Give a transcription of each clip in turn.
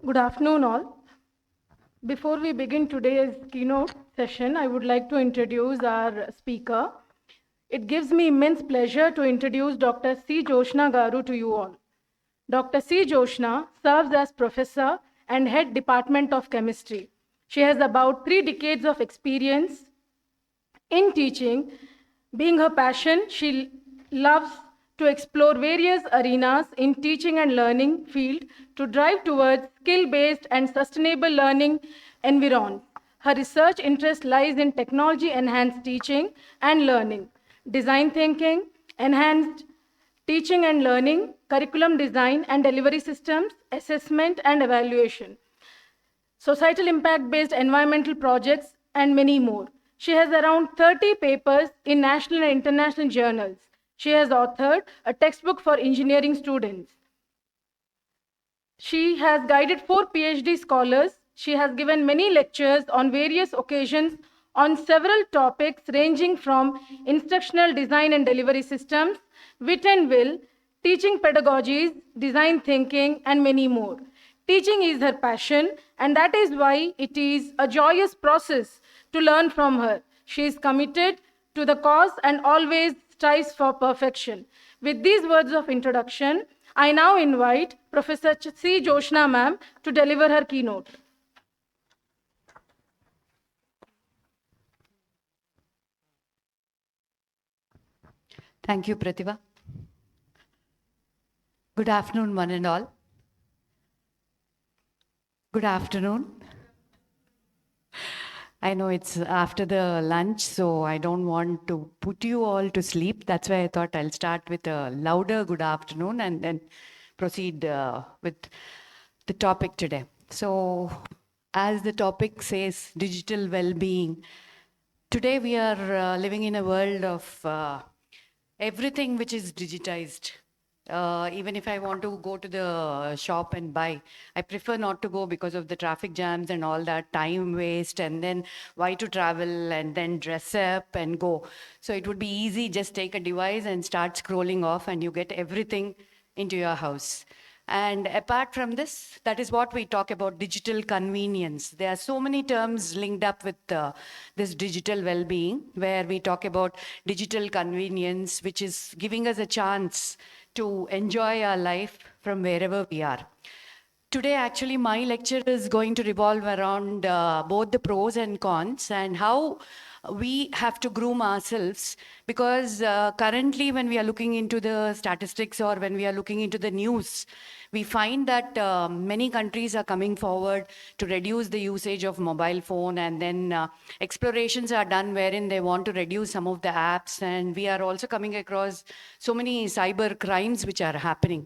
Good afternoon, all. Before we begin today's keynote session, I would like to introduce our speaker. It gives me immense pleasure to introduce Dr. C. Joshna Garu to you all. Dr. C. Joshna serves as professor and head department of chemistry. She has about 3 decades of experience in teaching. Being her passion, she loves to explore various arenas in teaching and learning field to drive towards skill-based and sustainable learning environs. Her research interest lies in technology-enhanced teaching and learning, design thinking, enhanced teaching and learning, curriculum design and delivery systems, assessment and evaluation, societal impact-based environmental projects, and many more. She has around 30 papers in national and international journals. She has authored a textbook for engineering students. She has guided 4 PhD scholars. She has given many lectures on various occasions on several topics ranging from instructional design and delivery systems, wit and will, teaching pedagogies, design thinking, and many more. Teaching is her passion, and that is why it is a joyous process to learn from her. She is committed to the cause and always strives for perfection. With these words of introduction, I now invite Professor C. Joshna ma'am to deliver her keynote. Thank you, Pratibha. Good afternoon, one and all. Good afternoon. I know it's after the lunch, so I don't want to put you all to sleep. That's why I thought I'll start with a louder good afternoon and then proceed with the topic today. So, as the topic says, digital well-being. Today we are living in a world of everything which is digitized. Even if I want to go to the shop and buy, I prefer not to go because of the traffic jams and all that time waste, and then why to travel and then dress up and go. So it would be easy, just take a device and start scrolling off and you get everything into your house. And apart from this, that is what we talk about, digital convenience. There are so many terms linked up with this digital well-being, where we talk about digital convenience, which is giving us a chance to enjoy our life from wherever we are. Today, actually, my lecture is going to revolve around both the pros and cons and how we have to groom ourselves, because currently when we are looking into the statistics or when we are looking into the news, we find that many countries are coming forward to reduce the usage of mobile phone, and then explorations are done wherein they want to reduce some of the apps, and we are also coming across so many cyber crimes which are happening.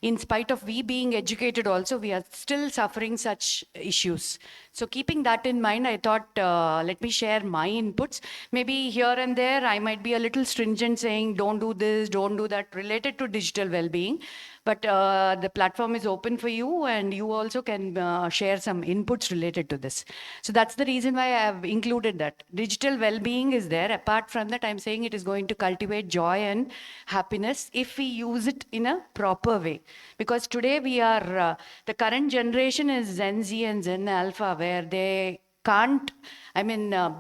In spite of we being educated also, we are still suffering such issues. So keeping that in mind, I thought let me share my inputs. Maybe here and there I might be a little stringent, saying don't do this, don't do that related to digital well-being. But the platform is open for you, and you also can share some inputs related to this. So that's the reason why I have included that. Digital well-being is there. Apart from that, I'm saying it is going to cultivate joy and happiness if we use it in a proper way. Because today we are, the current generation is Gen Z and Gen Alpha, where they can't,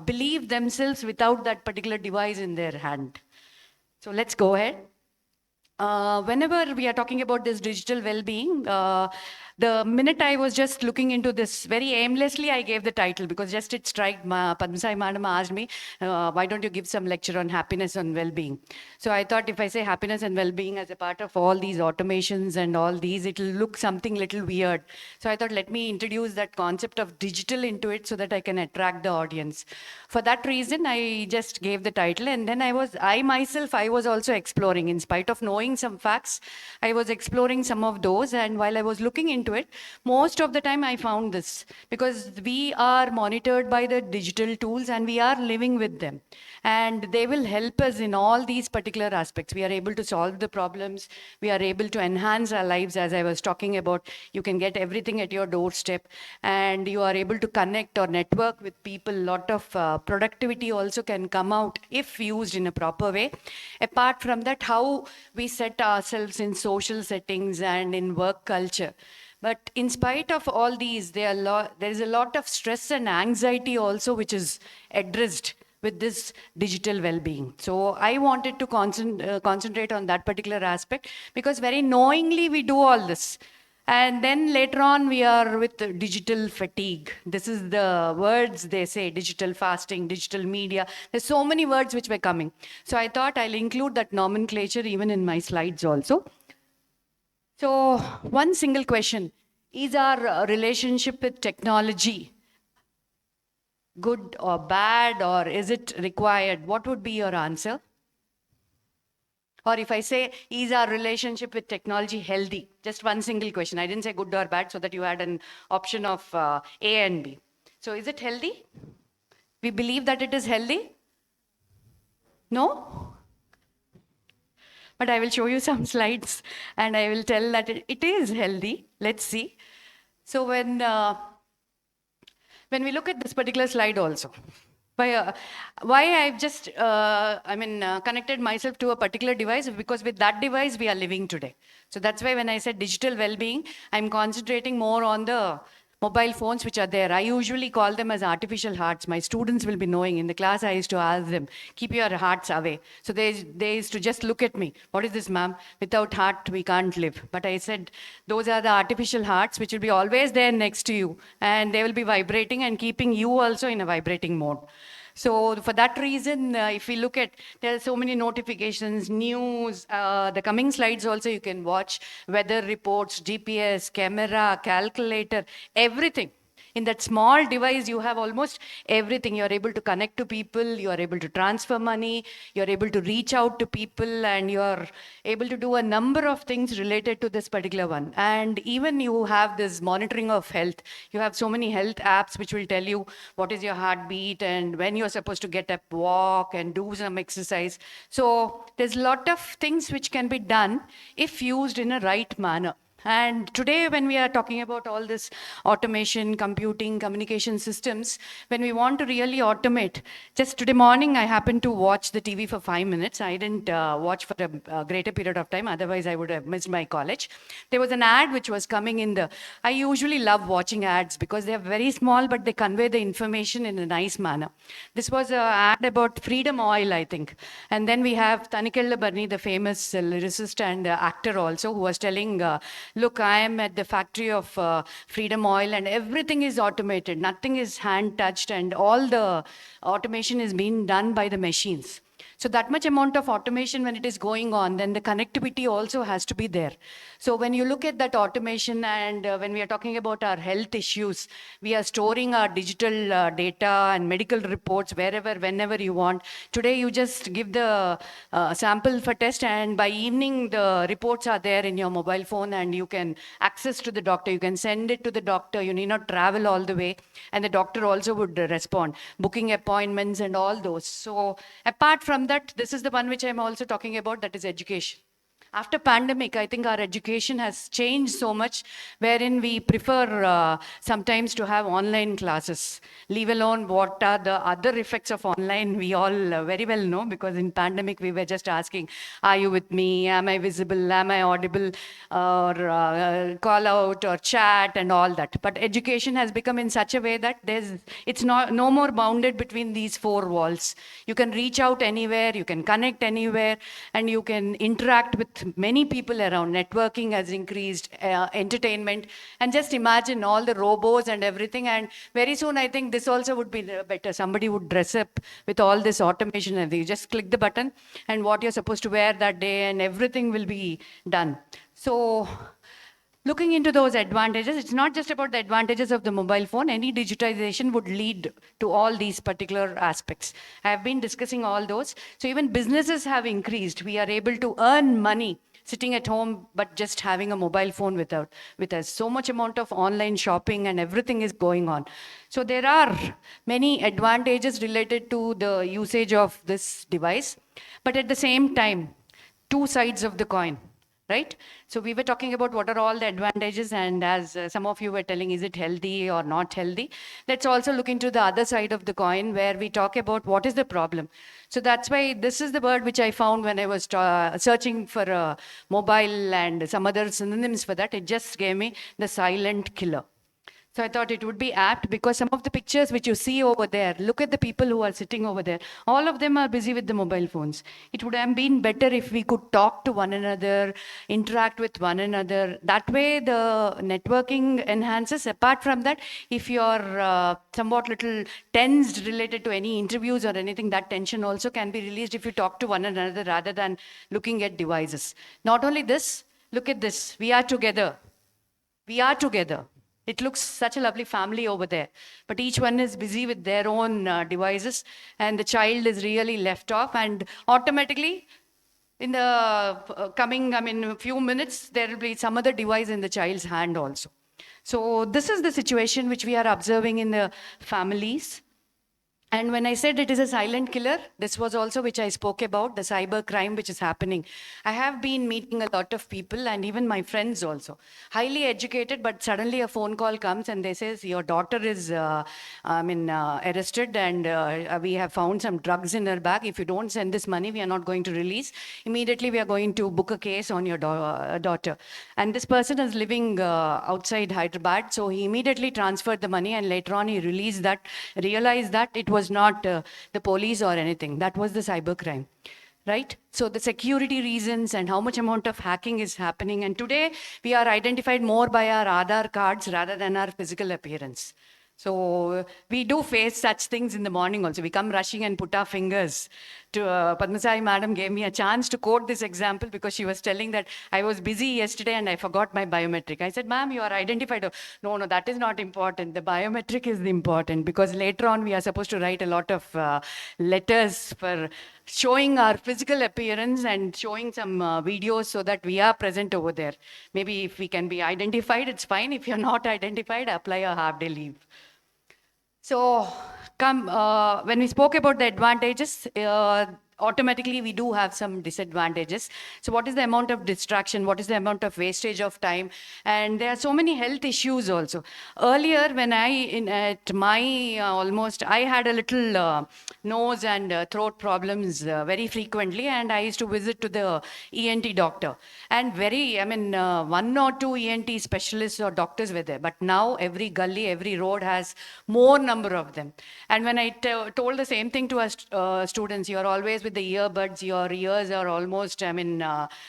believe themselves without that particular device in their hand. So let's go ahead. Whenever we are talking about this digital well-being, the minute I was just looking into this, very aimlessly I gave the title, because just it struck, Padmasai Madam asked me, why don't you give some lecture on happiness and well-being? So I thought if I say happiness and well-being as a part of all these automations and all these, it will look something little weird. So I thought let me introduce that concept of digital into it so that I can attract the audience. For that reason, I just gave the title, and then I was also exploring, in spite of knowing some facts, I was exploring some of those, and while I was looking into it, most of the time I found this, because we are monitored by the digital tools and we are living with them, and they will help us in all these particular aspects. We are able to solve the problems, we are able to enhance our lives. As I was talking about, you can get everything at your doorstep, and you are able to connect or network with people. Lot of productivity also can come out if used in a proper way. Apart from that, how we set ourselves in social settings and in work culture. But in spite of all these, there is a lot of stress and anxiety also, which is addressed with this digital well-being. So I wanted to concentrate on that particular aspect, because very knowingly we do all this. And then later on, we are with digital fatigue. This is the words they say: digital fasting, digital media. There's so many words which were coming. So I thought I'll include that nomenclature even in my slides also. So one single question: is our relationship with technology good or bad, or is it required? What would be your answer? Or if I say, is our relationship with technology healthy? Just one single question. I didn't say good or bad, so that you had an option of A and B. So is it healthy? We believe that it is healthy? No? But I will show you some slides and I will tell that it is healthy. Let's see. So when we look at this particular slide also, why I've just connected myself to a particular device, because with that device we are living today. So that's why when I said digital well-being, I'm concentrating more on the mobile phones which are there. I usually call them as artificial hearts. My students will be knowing. In the class, I used to ask them, keep your hearts away. So they used to just look at me. What is this, ma'am? Without heart, we can't live. But I said, those are the artificial hearts which will be always there next to you. And they will be vibrating and keeping you also in a vibrating mode. So for that reason, if we look at, there are so many notifications, news, the coming slides also you can watch, weather reports, GPS, camera, calculator, everything. In that small device, you have almost everything. You're able to connect to people, you're able to transfer money, you're able to reach out to people, and you're able to do a number of things related to this particular one. And even you have this monitoring of health. You have so many health apps which will tell you what is your heartbeat and when you're supposed to get up, walk, and do some exercise. So there's a lot of things which can be done if used in a right manner. And today, when we are talking about all this automation, computing, communication systems, when we want to really automate, just today morning, I happened to watch the TV for 5 minutes. I didn't watch for a greater period of time. Otherwise, I would have missed my college. There was an ad which was coming in I usually love watching ads because they're very small, but they convey the information in a nice manner. This was an ad about Freedom Oil, I think. And then we have Tanikella Barni, the famous lyricist and actor also, who was telling, look, I am at the factory of Freedom Oil and everything is automated. Nothing is hand touched and all the automation is being done by the machines. So that much amount of automation when it is going on, then the connectivity also has to be there. So when you look at that automation and when we are talking about our health issues, we are storing our digital data and medical reports wherever, whenever you want. Today you just give the sample for test and by evening the reports are there in your mobile phone and you can access to the doctor. You can send it to the doctor. You need not travel all the way. And the doctor also would respond, booking appointments and all those. So apart from that, this is the one which I'm also talking about, that is education. After pandemic, I think our education has changed so much, wherein we prefer sometimes to have online classes. Leave alone what are the other effects of online, we all very well know, because in pandemic we were just asking, are you with me? Am I visible? Am I audible? Or call out or chat and all that. But education has become in such a way that it's no more bounded between these four walls. You can reach out anywhere, you can connect anywhere, and you can interact with many people around. Networking has increased, entertainment, and just imagine all the robots and everything. And very soon, I think this also would be better. Somebody would dress up with all this automation and everything. You just click the button and what you're supposed to wear that day and everything will be done. So looking into those advantages, it's not just about the advantages of the mobile phone. Any digitization would lead to all these particular aspects. I have been discussing all those. So even businesses have increased. We are able to earn money sitting at home, but just having a mobile phone with us. So much amount of online shopping and everything is going on. So there are many advantages related to the usage of this device. But at the same time, two sides of the coin. right? So we were talking about what are all the advantages, and as some of you were telling, is it healthy or not healthy? Let's also look into the other side of the coin where we talk about what is the problem. So that's why this is the word which I found when I was searching for mobile and some other synonyms for that. It just gave me the silent killer. So I thought it would be apt because some of the pictures which you see over there, look at the people who are sitting over there. All of them are busy with the mobile phones. It would have been better if we could talk to one another, interact with one another. That way the networking enhances. Apart from that, if you're somewhat little tensed related to any interviews or anything, that tension also can be released if you talk to one another rather than looking at devices. Not only this, look at this. We are together. We are together. It looks such a lovely family over there, but each one is busy with their own devices, and the child is really left off. And automatically, in the coming, I mean, a few minutes, there will be some other device in the child's hand also. So this is the situation which we are observing in the families. And when I said it is a silent killer, this was also which I spoke about, the cyber crime which is happening. I have been meeting a lot of people and even my friends also, highly educated, but suddenly a phone call comes and they says, your daughter is arrested and we have found some drugs in her bag. If you don't send this money, we are not going to release. Immediately, we are going to book a case on your daughter. And this person is living outside Hyderabad, so he immediately transferred the money and later on he realized that it was not the police or anything. That was the cybercrime, right? So the security reasons and how much amount of hacking is happening. And today we are identified more by our Aadhaar cards rather than our physical appearance. So we do face such things in the morning also. We come rushing and put our fingers to Padmasai madam gave me a chance to quote this example because she was telling that I was busy yesterday and I forgot my biometric. I said, ma'am, you are identified. No, that is not important. The biometric is important because later on we are supposed to write a lot of letters for showing our physical appearance and showing some videos so that we are present over there. Maybe if we can be identified, it's fine. If you're not identified, apply a half-day leave. So when we spoke about the advantages, automatically we do have some disadvantages. So what is the amount of distraction? What is the amount of wastage of time? And there are so many health issues also. Earlier, when at my I had a little nose and throat problems very frequently, and I used to visit to the ENT doctor. And one or two ENT specialists or doctors were there. But now every gully, every road has more number of them. And when I told the same thing to our students, you are always with the earbuds, your ears are almost,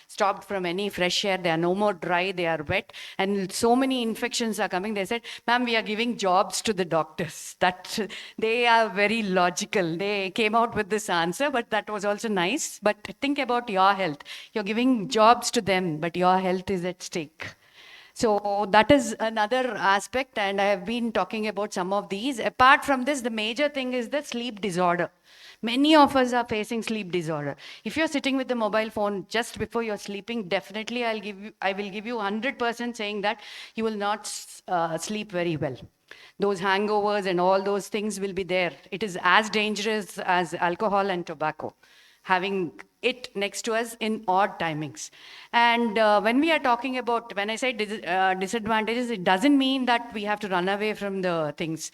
stopped from any fresh air. They are no more dry, they are wet. And so many infections are coming. They said, ma'am, we are giving jobs to the doctors. That they are very logical. They came out with this answer, but that was also nice. But think about your health. You're giving jobs to them, but your health is at stake. So that is another aspect, and I have been talking about some of these. Apart from this, the major thing is the sleep disorder. Many of us are facing sleep disorder. If you're sitting with the mobile phone just before you're sleeping, definitely I will give you 100% saying that you will not sleep very well. Those hangovers and all those things will be there. It is as dangerous as alcohol and tobacco, having it next to us in odd timings. And when we are talking about, when I say disadvantages, it doesn't mean that we have to run away from the things.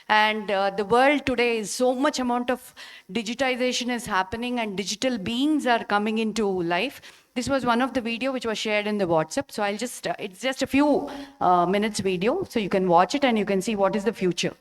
And the world today is so much amount of digitization is happening and digital beings are coming into life. This was one of the video which was shared in the WhatsApp. So I'll just, it's just a few minutes video. So you can watch it and you can see what is the future.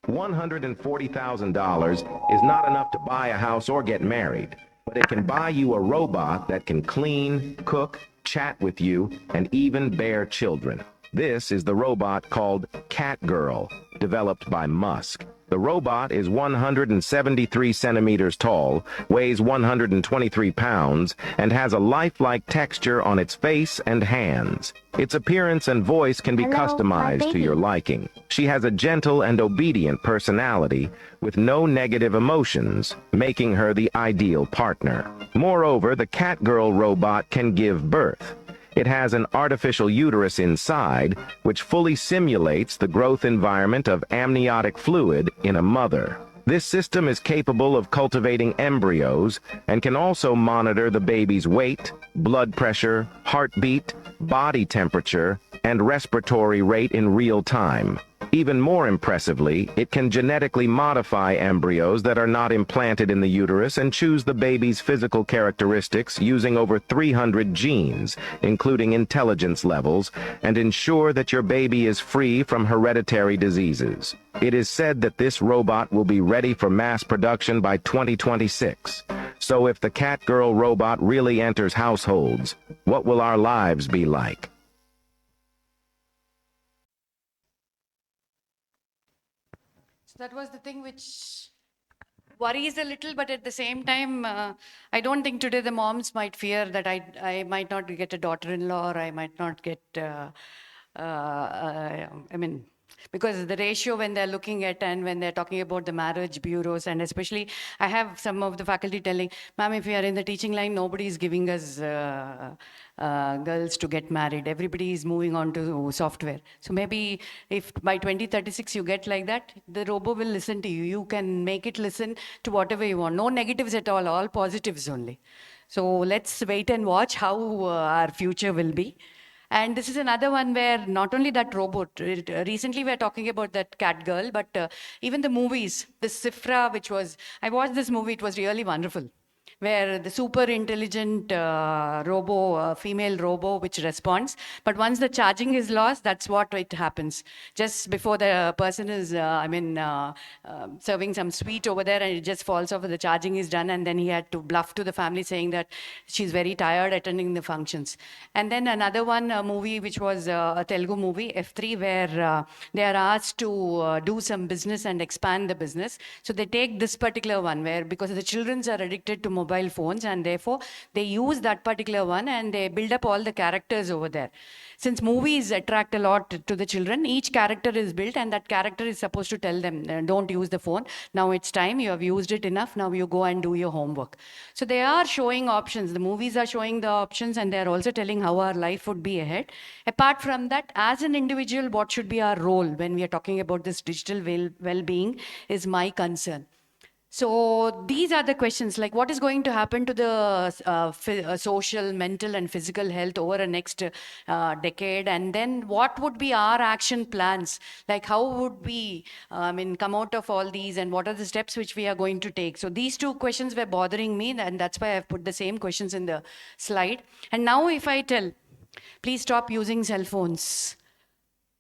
$140,000 is not enough to buy a house or get married, but it can buy you a robot that can clean, cook, chat with you, and even bear children. This is the robot called Catgirl, developed by Musk. The robot is 173 centimeters tall, weighs 123 pounds, and has a lifelike texture on its face and hands. Its appearance and voice can be customized to your liking. She has a gentle and obedient personality with no negative emotions, making her the ideal partner. Moreover, the Catgirl robot can give birth. It has an artificial uterus inside, which fully simulates the growth environment of amniotic fluid in a mother. This system is capable of cultivating embryos and can also monitor the baby's weight, blood pressure, heartbeat, body temperature, and respiratory rate in real time. Even more impressively, it can genetically modify embryos that are not implanted in the uterus and choose the baby's physical characteristics using over 300 genes, including intelligence levels, and ensure that your baby is free from hereditary diseases. It is said that this robot will be ready for mass production by 2026. So if the Catgirl robot really enters households, what will our lives be like? So that was the thing which worries a little, but at the same time, I don't think today the moms might fear that I might not get a daughter-in-law, or I might not get, I mean, because the ratio when they're looking at and when they're talking about the marriage bureaus, and especially I have some of the faculty telling, ma'am, if we are in the teaching line, nobody is giving us girls to get married. Everybody is moving on to software. So maybe if by 2036 you get like that, the robo will listen to you. You can make it listen to whatever you want. No negatives at all positives only. So let's wait and watch how our future will be. And this is another one where not only that robot, recently we are talking about that cat girl, but even the movies, the Sifra, which was, I watched this movie, it was really wonderful, where the super intelligent female robo, which responds. But once the charging is lost, that's what it happens. Just before the person is, serving some sweet over there, and it just falls off, the charging is done, and then he had to bluff to the family saying that she's very tired attending the functions. And then another one, movie, which was a Telugu movie, F3, where they are asked to do some business and expand the business. So they take this particular one where, because the children are addicted to mobile phones, and therefore they use that particular one and they build up all the characters over there. Since movies attract a lot to the children, each character is built, and that character is supposed to tell them, don't use the phone. Now it's time, you have used it enough, now you go and do your homework. So they are showing options. The movies are showing the options, and they are also telling how our life would be ahead. Apart from that, as an individual, what should be our role when we are talking about this digital well-being is my concern. So these are the questions, like what is going to happen to the social, mental, and physical health over the next decade, and then what would be our action plans? Like how would we come out of all these, and what are the steps which we are going to take? So these two questions were bothering me, and that's why I've put the same questions in the slide. And now if I tell, please stop using cell phones.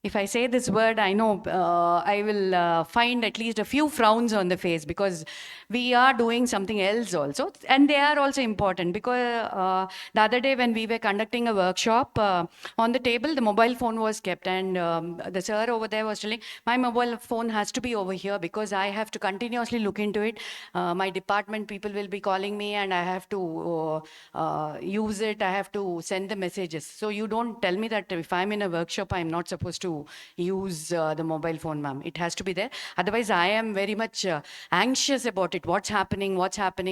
If I say this word, I know I will find at least a few frowns on the face, because we are doing something else also. And they are also important, because the other day when we were conducting a workshop, on the table, the mobile phone was kept. And the sir over there was telling, my mobile phone has to be over here because I have to continuously look into it. My department people will be calling me and I have to use it. I have to send the messages. So you don't tell me that if I'm in a workshop, I'm not supposed to use the mobile phone, ma'am. It has to be there. Otherwise, I am very much anxious about it. What's happening?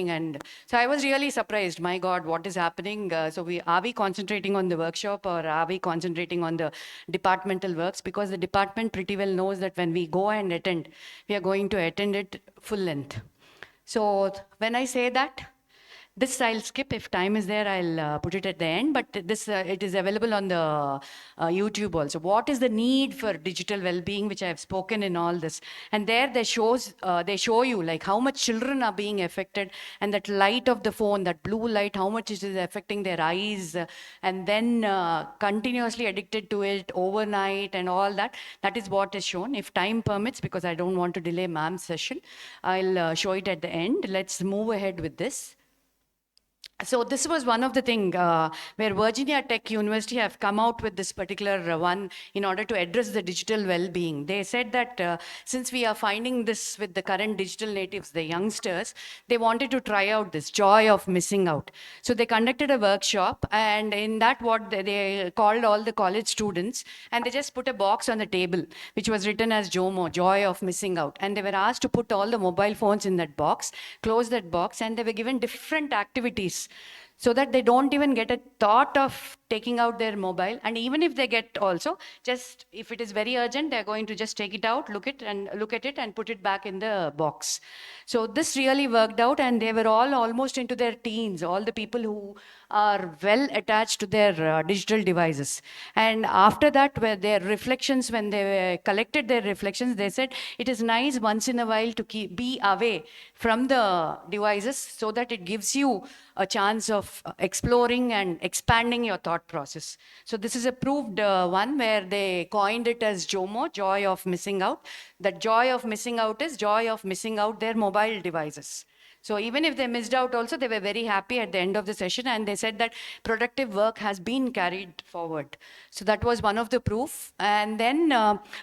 And so I was really surprised. My God, what is happening? So are we concentrating on the workshop, or are we concentrating on the departmental works? Because the department pretty well knows that when we go and attend, we are going to attend it full length. So when I say that, this I'll skip. If time is there, I'll put it at the end. But this it is available on the YouTube also. What is the need for digital well-being, which I have spoken in all this. And there they show you like how much children are being affected, and that light of the phone, that blue light, how much it is affecting their eyes, and then continuously addicted to it overnight and all that. That is what is shown. If time permits, because I don't want to delay ma'am's session, I'll show it at the end. Let's move ahead with this. So this was one of the things where Virginia Tech University have come out with this particular one in order to address the digital well-being. They said that since we are finding this with the current digital natives, the youngsters, they wanted to try out this joy of missing out. So they conducted a workshop, and in that what they called all the college students, and they just put a box on the table which was written as JOMO, joy of missing out. And they were asked to put all the mobile phones in that box, close that box, and they were given different activities, so that they don't even get a thought of taking out their mobile, and even if they get also, just if it is very urgent, they're going to just take it out, look at it and put it back in the box. So this really worked out, and they were all almost into their teens, all the people who are well attached to their digital devices. And after that, where their reflections, when they collected their reflections, they said it is nice once in a while to be away from the devices, so that it gives you a chance of exploring and expanding your thought process. So this is a proved one, where they coined it as JOMO, joy of missing out. The joy of missing out is joy of missing out their mobile devices. So even if they missed out also, they were very happy at the end of the session, and they said that productive work has been carried forward. So that was one of the proof. And then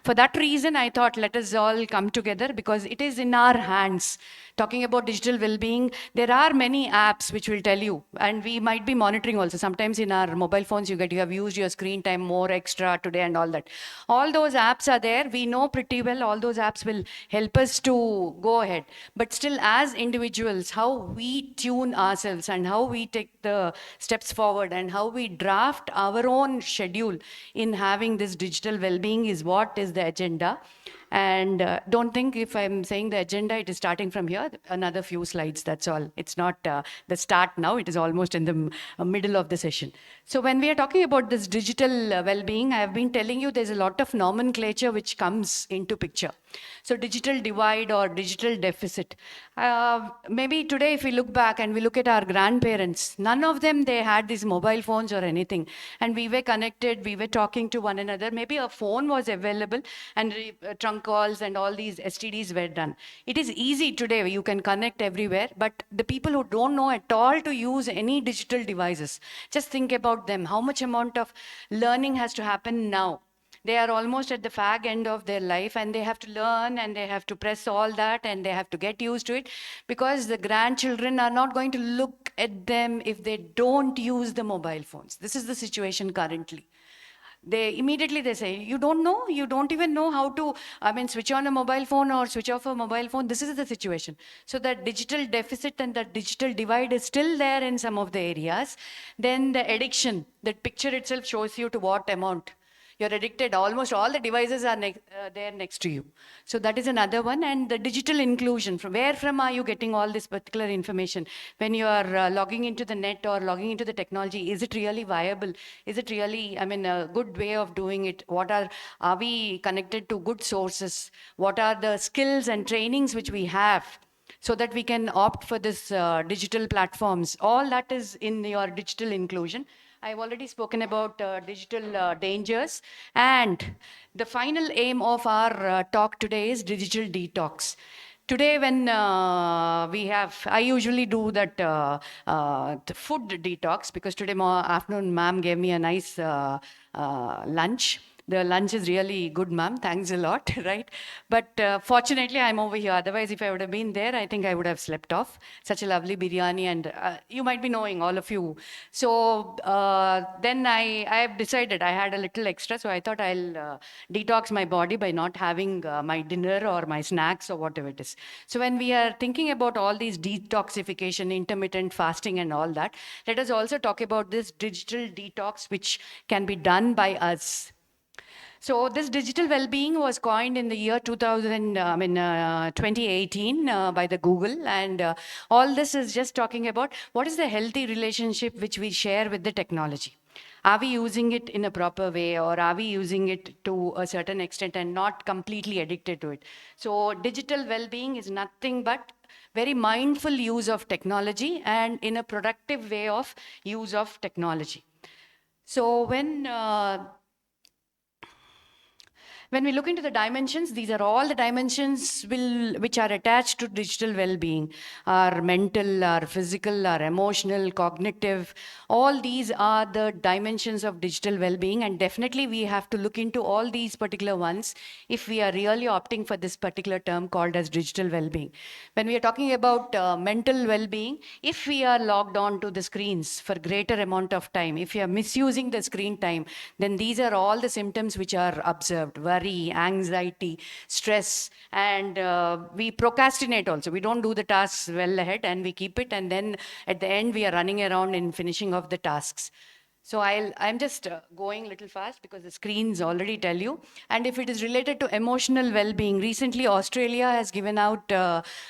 for that reason, I thought, let us all come together, because it is in our hands. Talking about digital well-being, there are many apps which will tell you, and we might be monitoring also. Sometimes in our mobile phones, you have used your screen time more extra today and all that. All those apps are there. We know pretty well all those apps will help us to go ahead. But still, as individuals, how we tune ourselves and how we take the steps forward and how we draft our own schedule in having this digital well-being is what is the agenda. And don't think if I'm saying the agenda, it is starting from here. Another few slides, that's all. It's not the start now. It is almost in the middle of the session. So when we are talking about this digital well-being, I have been telling you there's a lot of nomenclature which comes into picture. So digital divide or digital deficit. Maybe today, if we look back and we look at our grandparents, none of them, they had these mobile phones or anything. And we were connected, we were talking to one another. Maybe a phone was available, and trunk calls and all these STDs were done. It is easy today, you can connect everywhere, but the people who don't know at all to use any digital devices, just think about them. How much amount of learning has to happen now? They are almost at the fag end of their life, and they have to learn, and they have to press all that, and they have to get used to it, because the grandchildren are not going to look at them if they don't use the mobile phones. This is the situation currently. They immediately say, you don't know, you don't even know how to, switch on a mobile phone or switch off a mobile phone. This is the situation. So that digital deficit and that digital divide is still there in some of the areas. Then the addiction, that picture itself shows you to what amount. You're addicted. Almost all the devices are there next to you. So that is another one. And the digital inclusion. From where are you getting all this particular information? When you are logging into the net or logging into the technology, is it really viable? Is it really, a good way of doing it? Are we connected to good sources? What are the skills and trainings which we have, so that we can opt for this digital platforms? All that is in your digital inclusion. I've already spoken about digital dangers. And the final aim of our talk today is digital detox. Today, when I usually do that the food detox, because today afternoon, ma'am gave me a nice lunch. The lunch is really good, ma'am. Thanks a lot, right? But fortunately, I'm over here. Otherwise, if I would have been there, I think I would have slept off. Such a lovely biryani, and you might be knowing, all of you. So then I have decided, I had a little extra, so I thought I'll detox my body by not having my dinner or my snacks or whatever it is. So when we are thinking about all these detoxification, intermittent fasting and all that, let us also talk about this digital detox, which can be done by us. So this digital well-being was coined in the year 2018 by the Google, and all this is just talking about what is the healthy relationship which we share with the technology. Are we using it in a proper way, or are we using it to a certain extent and not completely addicted to it? So digital well-being is nothing but very mindful use of technology and in a productive way of use of technology. So when we look into the dimensions, these are all the dimensions which are attached to digital well-being. Our mental, our physical, our emotional, cognitive, all these are the dimensions of digital well-being, and definitely we have to look into all these particular ones if we are really opting for this particular term called as digital well-being. When we are talking about mental well-being, if we are logged on to the screens for greater amount of time, if you are misusing the screen time, then these are all the symptoms which are observed. Worry, anxiety, stress, and we procrastinate also. We don't do the tasks well ahead, and we keep it, and then at the end we are running around in finishing of the tasks. So I'm just going a little fast because the screens already tell you. And if it is related to emotional well-being, recently Australia has given out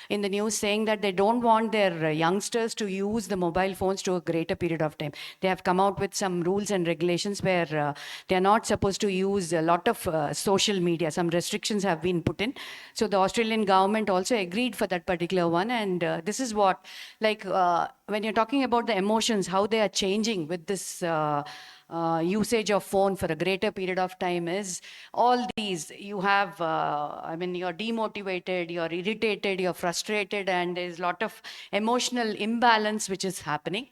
in the news saying that they don't want their youngsters to use the mobile phones to a greater period of time. They have come out with some rules and regulations where they are not supposed to use a lot of social media. Some restrictions have been put in. So the Australian government also agreed for that particular one. And this is what, like, when you're talking about the emotions, how they are changing with this usage of phone for a greater period of time is all these. You have, I mean, you're demotivated, you're irritated, you're frustrated, and there's a lot of emotional imbalance which is happening.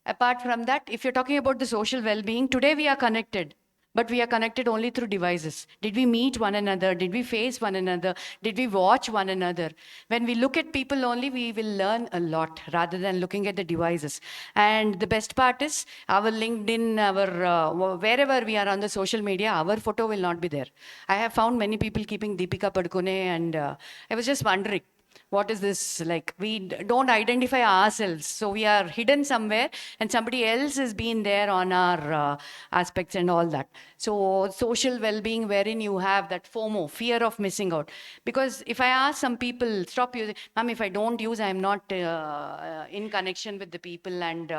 Apart from that, if you're talking about the social well-being, today we are connected, but we are connected only through devices. Did we meet one another? Did we face one another? Did we watch one another? When we look at people only, we will learn a lot rather than looking at the devices. And the best part is our LinkedIn, our wherever we are on the social media, our photo will not be there. I have found many people keeping Deepika Padukone, and I was just wondering, what is this like? We don't identify ourselves, so we are hidden somewhere, and somebody else has been there on our aspects and all that. So social well-being, wherein you have that FOMO, fear of missing out. Because if I ask some people, stop using, ma'am, if I don't use, I'm not in connection with the people, and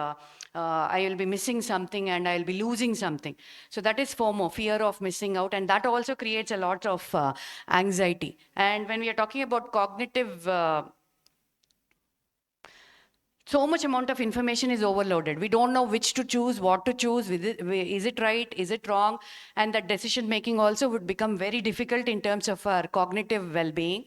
I will be missing something and I'll be losing something. So that is FOMO, fear of missing out, and that also creates a lot of anxiety. And when we are talking about cognitive, so much amount of information is overloaded. We don't know which to choose, what to choose. Is it right? Is it wrong? And that decision making also would become very difficult in terms of our cognitive well-being.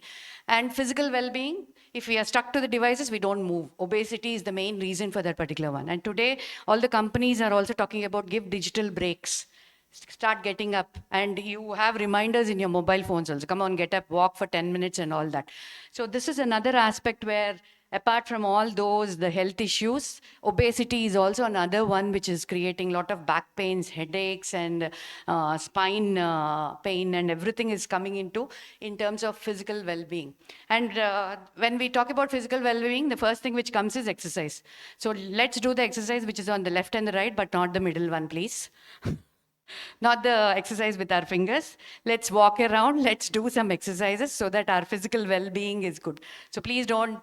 And physical well-being, if we are stuck to the devices, we don't move. Obesity is the main reason for that particular one. And today, all the companies are also talking about give digital breaks. Start getting up, and you have reminders in your mobile phones also. Come on, get up, walk for 10 minutes and all that. So this is another aspect where, apart from all those, the health issues, obesity is also another one which is creating a lot of back pains, headaches, and spine pain, and everything is coming into in terms of physical well-being. And when we talk about physical well-being, the first thing which comes is exercise. So let's do the exercise which is on the left and the right, but not the middle one, please. Not the exercise with our fingers. Let's walk around. Let's do some exercises so that our physical well-being is good. So please don't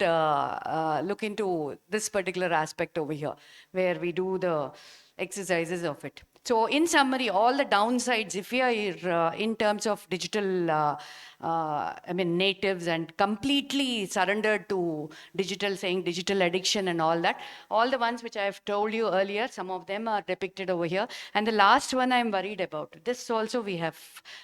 look into this particular aspect over here where we do the exercises of it. So in summary, all the downsides, if we are in terms of digital, I mean, natives and completely surrendered to digital, saying digital addiction and all that, all the ones which I have told you earlier, some of them are depicted over here. And the last one I'm worried about. This also we have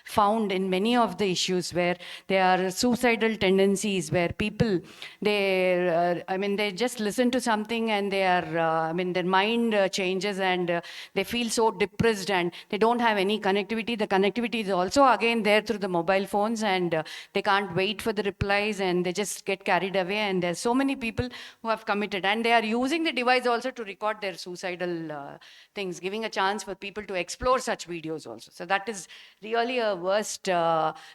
found in many of the issues where there are suicidal tendencies, where people, I mean, they just listen to something and they are, I mean, their mind changes, and they feel so depressed and they don't have any connectivity. The connectivity is also again there through the mobile phones, and they can't wait for the replies, and they just get carried away. And there's so many people who have committed, and they are using the device also to record their suicidal things, giving a chance for people to explore such videos also. So that is really a worst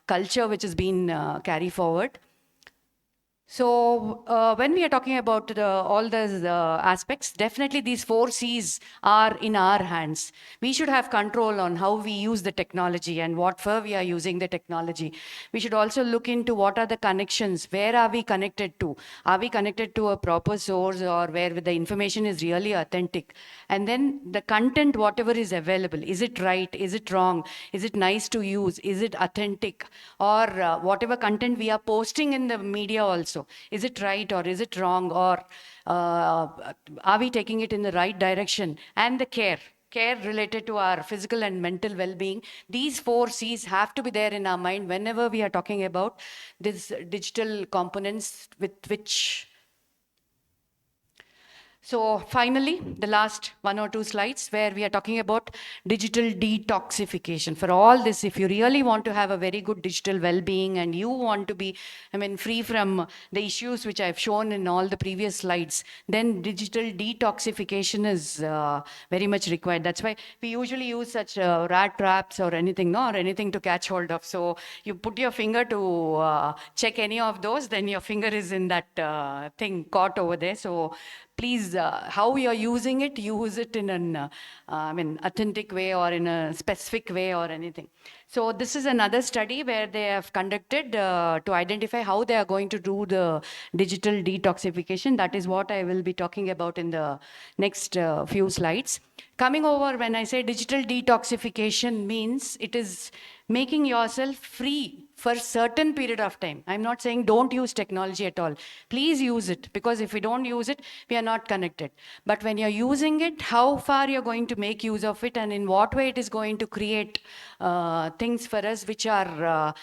culture which has been carried forward. So when we are talking about all those aspects, definitely these 4 C's are in our hands. We should have control on how we use the technology and what for we are using the technology. We should also look into what are the connections. Where are we connected to? Are we connected to a proper source, or where the information is really authentic? And then the content, whatever is available, is it right? Is it wrong? Is it nice to use? Is it authentic? Or whatever content we are posting in the media also, is it right or is it wrong, or are we taking it in the right direction? And the care related to our physical and mental well-being. These 4 C's have to be there in our mind whenever we are talking about these digital components with which. So finally, the last 1 or 2 slides where we are talking about digital detoxification. For all this, if you really want to have a very good digital well-being and you want to be, I mean, free from the issues which I've shown in all the previous slides, then digital detoxification is very much required. That's why we usually use such rat traps or anything, no, or anything to catch hold of. So you put your finger to check any of those, then your finger is in that thing caught over there. So please, how you're using it, use it in an authentic way or in a specific way or anything. So this is another study where they have conducted to identify how they are going to do the digital detoxification. That is what I will be talking about in the next few slides. Coming over, when I say digital detoxification, means it is making yourself free for a certain period of time. I'm not saying don't use technology at all. Please use it, because if we don't use it, we are not connected. But when you're using it, how far you're going to make use of it and in what way it is going to create things for us which are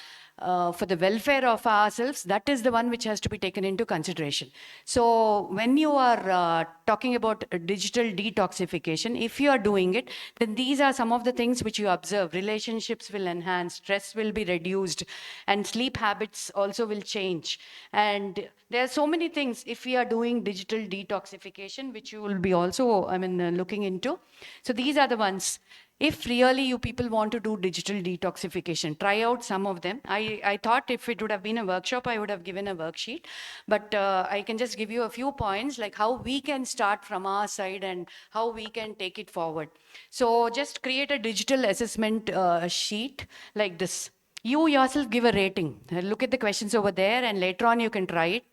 for the welfare of ourselves, that is the one which has to be taken into consideration. So when you are talking about digital detoxification, if you are doing it, then these are some of the things which you observe. Relationships will enhance, stress will be reduced, and sleep habits also will change. And there are so many things if we are doing digital detoxification, which you will be also, looking into. So these are the ones. If really you people want to do digital detoxification, try out some of them. I thought if it would have been a workshop, I would have given a worksheet, but I can just give you a few points like how we can start from our side and how we can take it forward. So just create a digital assessment sheet like this. You yourself give a rating. Look at the questions over there, and later on you can try it.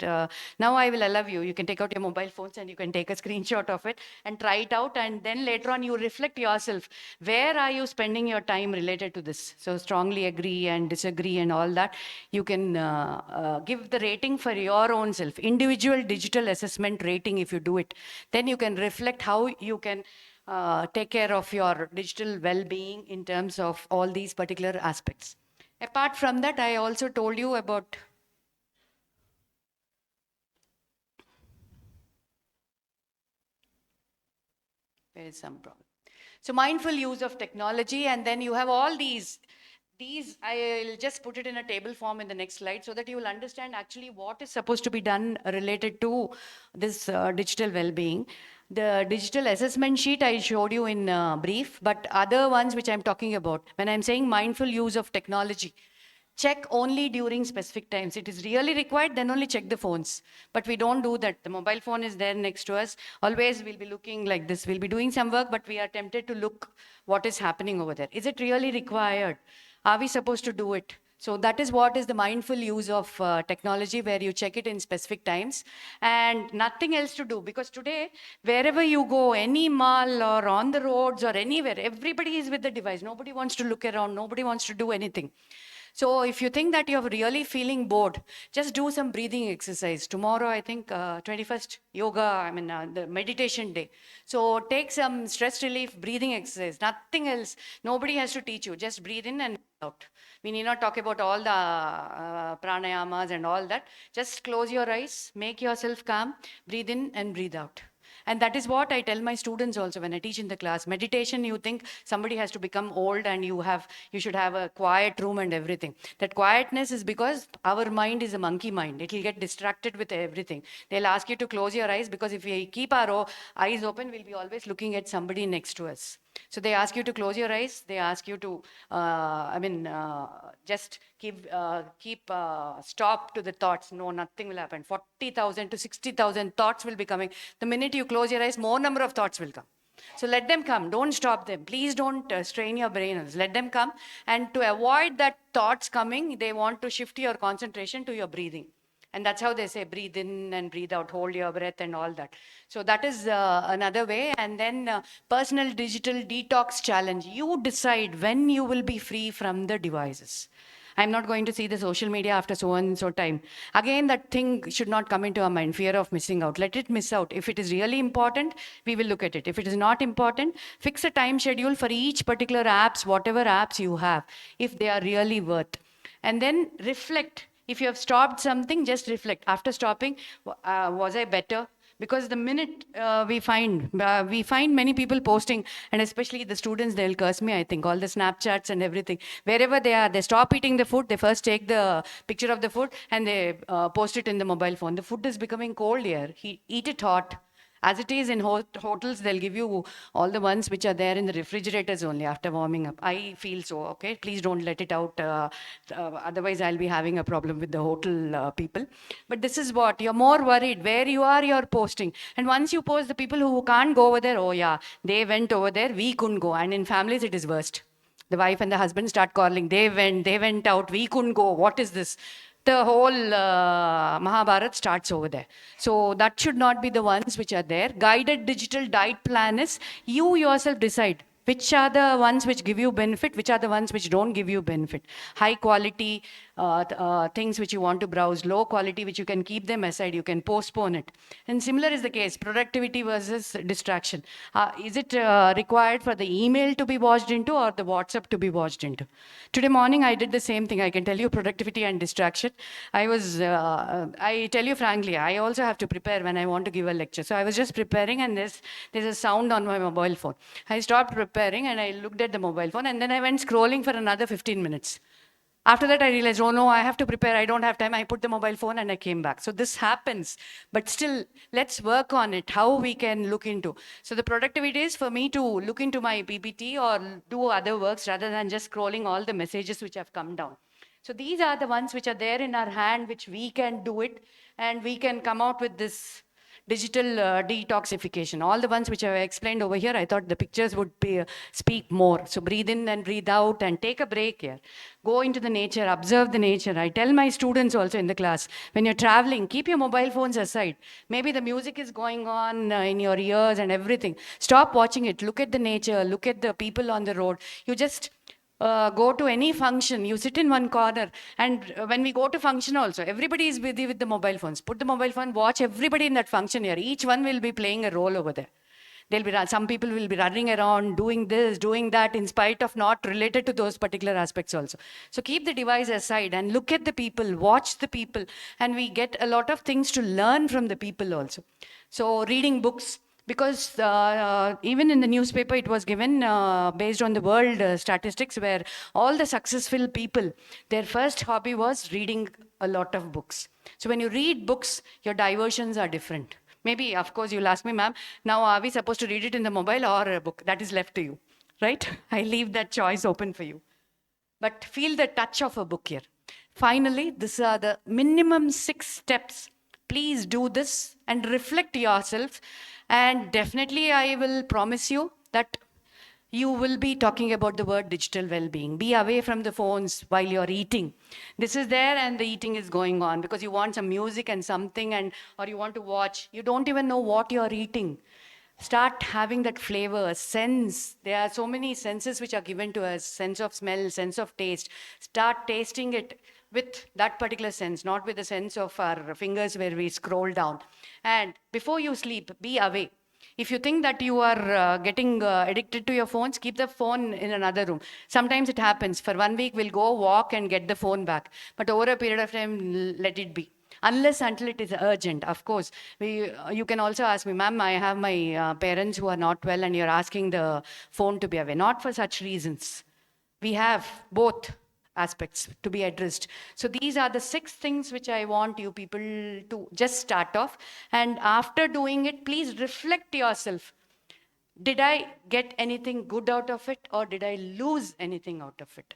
Now I will allow you. You can take out your mobile phones and you can take a screenshot of it and try it out. And then later on you reflect yourself. Where are you spending your time related to this? So strongly agree and disagree and all that. You can give the rating for your own self. Individual digital assessment rating if you do it. Then you can reflect how you can take care of your digital well-being in terms of all these particular aspects. Apart from that, I also told you about there is some problem. So mindful use of technology, and then you have all these. These, I'll just put it in a table form in the next slide so that you will understand actually what is supposed to be done related to this digital well-being. The digital assessment sheet I showed you in brief, but other ones which I'm talking about, when I'm saying mindful use of technology, check only during specific times. It is really required, then only check the phones. But we don't do that. The mobile phone is there next to us. Always we'll be looking like this. We'll be doing some work, but we are tempted to look what is happening over there. Is it really required? Are we supposed to do it? So that is what is the mindful use of technology, where you check it in specific times and nothing else to do. Because today, wherever you go, any mall or on the roads or anywhere, everybody is with the device. Nobody wants to look around. Nobody wants to do anything. So if you think that you're really feeling bored, just do some breathing exercise. Tomorrow, I think 21st yoga, the meditation day. So take some stress relief breathing exercise, nothing else. Nobody has to teach you. Just breathe in and out. We need not talk about all the pranayamas and all that. Just close your eyes, make yourself calm, breathe in and breathe out. And that is what I tell my students also when I teach in the class. Meditation, you think somebody has to become old and you should have a quiet room and everything. That quietness is because our mind is a monkey mind. It will get distracted with everything. They'll ask you to close your eyes because if we keep our eyes open, we'll be always looking at somebody next to us. So they ask you to close your eyes. They ask you to, just keep stop to the thoughts. No, nothing will happen. 40,000 to 60,000 thoughts will be coming. The minute you close your eyes, more number of thoughts will come. So let them come. Don't stop them. Please don't strain your brain. Let them come. And to avoid that thoughts coming, they want to shift your concentration to your breathing. And that's how they say, breathe in and breathe out, hold your breath and all that. So that is another way. And then personal digital detox challenge. You decide when you will be free from the devices. I'm not going to see the social media after so and so time. Again, that thing should not come into our mind, fear of missing out. Let it miss out. If it is really important, we will look at it. If it is not important, fix a time schedule for each particular apps, whatever apps you have, if they are really worth. And then reflect. If you have stopped something, just reflect. After stopping, was I better? Because the minute we find many people posting, and especially the students, they'll curse me, I think, all the Snapchats and everything. Wherever they are, they stop eating the food, they first take the picture of the food and they post it in the mobile phone. The food is becoming cold here. Eat it hot. As it is in hotels, they'll give you all the ones which are there in the refrigerators only after warming up. I feel so, okay? Please don't let it out. Otherwise, I'll be having a problem with the hotel people. But this is what, you're more worried. Where you are, you're posting. And once you post, the people who can't go over there, oh yeah, they went over there, we couldn't go. And in families, it is worst. The wife and the husband start calling. They went out, we couldn't go. What is this? The whole Mahabharat starts over there. So that should not be the ones which are there. Guided digital diet plan is you yourself decide which are the ones which give you benefit, which are the ones which don't give you benefit. High quality things which you want to browse, low quality which you can keep them aside, you can postpone it. And similar is the case, productivity versus distraction. Is it required for the email to be watched into or the WhatsApp to be watched into? Today morning I did the same thing. I can tell you productivity and distraction. I tell you frankly, I also have to prepare when I want to give a lecture. So I was just preparing and there's a sound on my mobile phone. I stopped preparing and I looked at the mobile phone and then I went scrolling for another 15 minutes. After that, I realized, oh no, I have to prepare. I don't have time. I put the mobile phone and I came back. So this happens, but still, let's work on it, how we can look into. So the productivity is for me to look into my PPT or do other works rather than just scrolling all the messages which have come down. So these are the ones which are there in our hand, which we can do it, and we can come out with this digital detoxification. All the ones which I have explained over here, I thought the pictures would speak more. So breathe in and breathe out and take a break here. Go into the nature, observe the nature. I tell my students also in the class, when you're traveling, keep your mobile phones aside. Maybe the music is going on in your ears and everything. Stop watching it. Look at the nature. Look at the people on the road. You just go to any function, you sit in one corner, and when we go to function also, everybody is busy with the mobile phones. Put the mobile phone, watch everybody in that function here. Each one will be playing a role over there. Some people will be running around, doing this, doing that, in spite of not related to those particular aspects also. So keep the device aside and look at the people, watch the people, and we get a lot of things to learn from the people also. So reading books, because even in the newspaper it was given based on the world statistics, where all the successful people, their first hobby was reading a lot of books. So when you read books, your diversions are different. Maybe, of course, you'll ask me, ma'am, now are we supposed to read it in the mobile or a book? That is left to you, right? I leave that choice open for you. But feel the touch of a book here. Finally, these are the minimum 6 steps. Please do this and reflect yourself. And definitely, I will promise you that you will be talking about the word digital well-being. Be away from the phones while you're eating. This is there and the eating is going on because you want some music and something, or you want to watch. You don't even know what you're eating. Start having that flavor, sense. There are so many senses which are given to us, sense of smell, sense of taste. Start tasting it with that particular sense, not with the sense of our fingers where we scroll down. And before you sleep, be away. If you think that you are getting addicted to your phones, keep the phone in another room. Sometimes it happens. For 1 week, we'll go walk and get the phone back. But over a period of time, let it be. Unless until it is urgent, of course. You can also ask me, ma'am, I have my parents who are not well and you're asking the phone to be away. Not for such reasons. We have both aspects to be addressed. So these are the 6 things which I want you people to just start off. And after doing it, please reflect yourself. Did I get anything good out of it or did I lose anything out of it?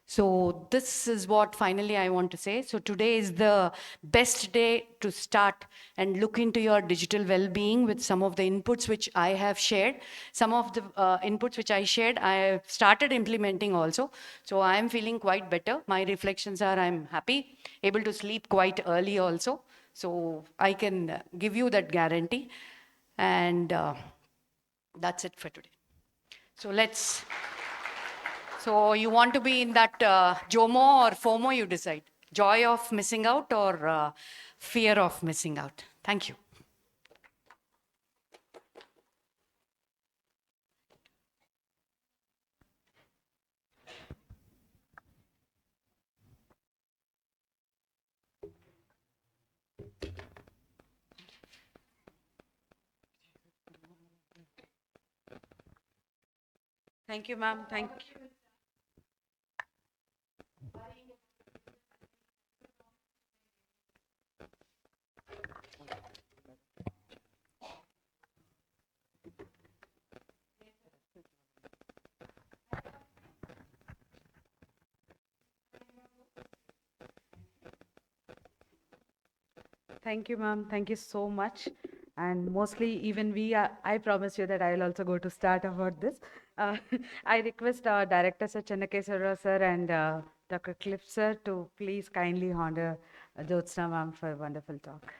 So this is what finally I want to say. So today is the best day to start and look into your digital well-being with some of the inputs which I have shared. Some of the inputs which I shared, I have started implementing also. So I am feeling quite better. My reflections are I'm happy, able to sleep quite early also. So I can give you that guarantee. And that's it for today. So you want to be in that JOMO or FOMO, you decide. Joy of missing out or fear of missing out. Thank you. Thank you, ma'am. Thank you. Thank you, ma'am. Thank you so much. And mostly, even I promise you that I will also go to start about this. Uh, I request Director Sir Chennakeswara sir and Dr. Cliff sir to please kindly honor Jyotsna ma'am for a wonderful talk.